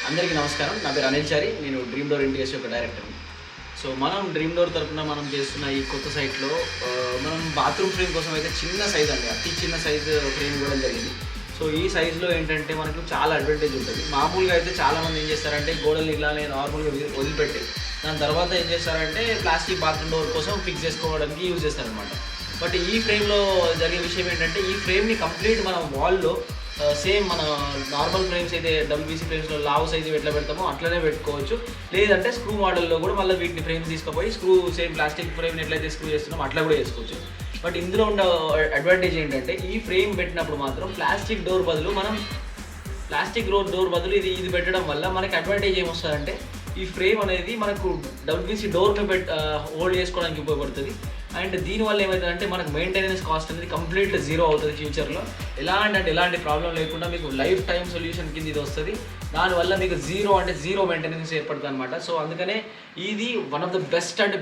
అందరికీ నమస్కారం. నా పేరు అనిల్ చారి. నేను డ్రీమ్ డోర్ ఇంటీరియర్స్ యొక్క డైరెక్టర్ని. సో మనం డ్రీమ్ డోర్ తరపున మనం చేస్తున్న ఈ కొత్త సైట్లో మనం బాత్రూమ్ ఫ్రేమ్ కోసం అయితే చిన్న సైజ్ అండి, అతి చిన్న సైజు ఫ్రేమ్ ఇవ్వడం జరిగింది. సో ఈ సైజులో ఏంటంటే మనకు చాలా అడ్వాంటేజ్ ఉంటుంది. మామూలుగా అయితే చాలామంది ఏం చేస్తారంటే గోడలు ఇలానే నార్మల్గా వదిలిపెట్టి దాని తర్వాత ఏం చేస్తారంటే ప్లాస్టిక్ బాత్రూమ్ డోర్ కోసం ఫిక్స్ చేసుకోవడానికి యూజ్ చేస్తారనమాట. బట్ ఈ ఫ్రేమ్లో జరిగే విషయం ఏంటంటే ఈ ఫ్రేమ్ని కంప్లీట్ మనం వాల్లో సేమ్ మన నార్మల్ ఫ్రేమ్స్ అయితే డబ్ల్యూబీసీ ఫ్రేమ్స్లో లావ్ సైజు ఎట్లా పెడతామో అట్లనే పెట్టుకోవచ్చు. లేదంటే స్క్రూ మోడల్లో కూడా మళ్ళీ వీటిని ఫ్రేమ్స్ తీసుకుపోయి సేమ్ ప్లాస్టిక్ ఫ్రేమ్ని ఎట్లయితే స్క్రూ చేస్తున్నామో అట్లా కూడా చేసుకోవచ్చు. బట్ ఇందులో ఉన్న అడ్వాంటేజ్ ఏంటంటే ఈ ఫ్రేమ్ పెట్టినప్పుడు మాత్రం ప్లాస్టిక్ డోర్ బదులు ఇది పెట్టడం వల్ల మనకి అడ్వాంటేజ్ ఏమొస్తుందంటే ఈ ఫ్రేమ్ అనేది మనకు డబ్ల్యూబీసీ డోర్ని హోల్డ్ చేసుకోవడానికి ఉపయోగపడుతుంది. అండ్ దీనివల్ల ఏమవుతుందంటే మనకు మెయింటెనెన్స్ కాస్ట్ అనేది కంప్లీట్ జీరో అవుతుంది ఫ్యూచర్లో. ఎలాంటి ప్రాబ్లం లేకుండా మీకు లైఫ్ టైం సొల్యూషన్ కింద ఇది వస్తుంది. దానివల్ల మీకు జీరో మెయింటెనెన్స్ ఏర్పడుతుంది అనమాట. సో అందుకనే ఇది one of the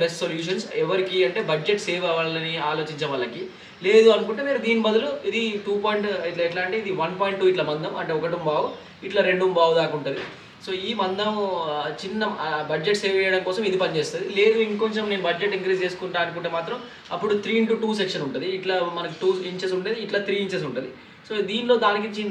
best solutions ఎవరికి అంటే బడ్జెట్ సేవ్ అవ్వాలని ఆలోచించే వాళ్ళకి. లేదు అనుకుంటే మీరు దీని బదులు ఇది 2 ఎట్లా అంటే ఇది 1.2 ఇట్లా మందం అంటే 1.5 ఇట్లా 2.5 దాకా ఉంటుంది. సో ఈ మందం చిన్న బడ్జెట్ సేవ్ చేయడం కోసం ఇది పనిచేస్తుంది. లేదు ఇంకొంచెం నేను బడ్జెట్ ఇంక్రీజ్ చేసుకుంటా అనుకుంటే మాత్రం అప్పుడు 3x2 సెక్షన్ ఉంటుంది. ఇట్లా మనకి 2 ఇంచెస్ ఉంటుంది, ఇట్లా 3 ఇంచెస్ ఉంటుంది. సో దీనిలో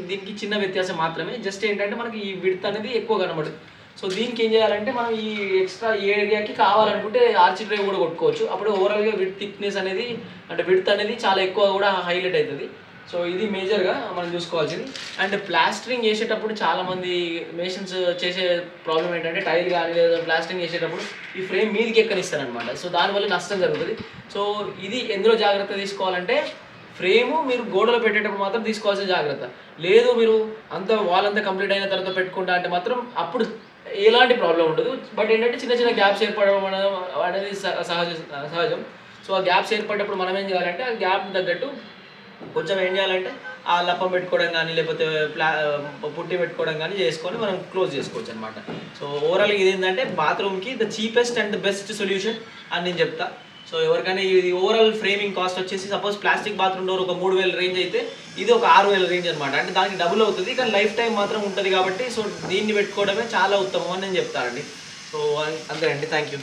దీనికి చిన్న వ్యత్యాసం మాత్రమే. జస్ట్ ఏంటంటే మనకి ఈ విడ్త్ అనేది ఎక్కువ కనబడుతుంది. సో దీనికి ఏం చేయాలంటే మనం ఈ ఎక్స్ట్రా ఈ ఏరియాకి కావాలనుకుంటే ఆర్చి డ్రైవ్ కూడా కొట్టుకోవచ్చు. అప్పుడు ఓవరాల్గా థిక్నెస్ అనేది అంటే విడ్త్ అనేది చాలా ఎక్కువ కూడా హైలైట్ అవుతుంది. సో ఇది మేజర్గా మనం చూసుకోవాల్సింది. అండ్ ప్లాస్టరింగ్ చేసేటప్పుడు చాలామంది మేషన్స్ చేసే ప్రాబ్లం ఏంటంటే టైల్ కానీ లేదా ప్లాస్టరింగ్ చేసేటప్పుడు ఈ ఫ్రేమ్ మీదకి ఎక్కనిస్తారనమాట. సో దానివల్ల నష్టం జరుగుతుంది. సో ఇది ఎందులో జాగ్రత్త తీసుకోవాలంటే ఫ్రేము మీరు గోడలో పెట్టేటప్పుడు మాత్రం తీసుకోవాల్సిన జాగ్రత్త. లేదు మీరు వాల్ అంతా కంప్లీట్ అయిన తర్వాత పెట్టుకుంటా అంటే మాత్రం అప్పుడు ఎలాంటి ప్రాబ్లం ఉండదు. బట్ ఏంటంటే చిన్న గ్యాప్స్ ఏర్పడడం అనేది సహజం. సో ఆ గ్యాప్స్ ఏర్పడేటప్పుడు మనం ఏం చేయాలంటే ఆ గ్యాప్ తగ్గట్టు కొంచెం ఏం చేయాలంటే ఆ లప్పం పెట్టుకోవడం కానీ లేకపోతే పుట్టి పెట్టుకోవడం కానీ చేసుకొని మనం క్లోజ్ చేసుకోవచ్చు అనమాట. సో ఓవరాల్గా ఇది ఏంటంటే బాత్రూమ్కి the cheapest and best solution అని నేను చెప్తా. సో ఎవరికైనా ఇది ఓవరాల్ ఫ్రేమింగ్ కాస్ట్ వచ్చేసి సపోజ్ ప్లాస్టిక్ బాత్రూమ్ డోర్ ఒక 3,000 రేంజ్ అయితే ఇది ఒక 6,000 రేంజ్ అనమాట. అంటే దానికి డబుల్ అవుతుంది, కానీ లైఫ్ టైం మాత్రం ఉంటుంది కాబట్టి సో దీన్ని పెట్టుకోవడమే చాలా ఉత్తమం అని నేను చెప్తానండి. సో అంతే అండి. Thank you.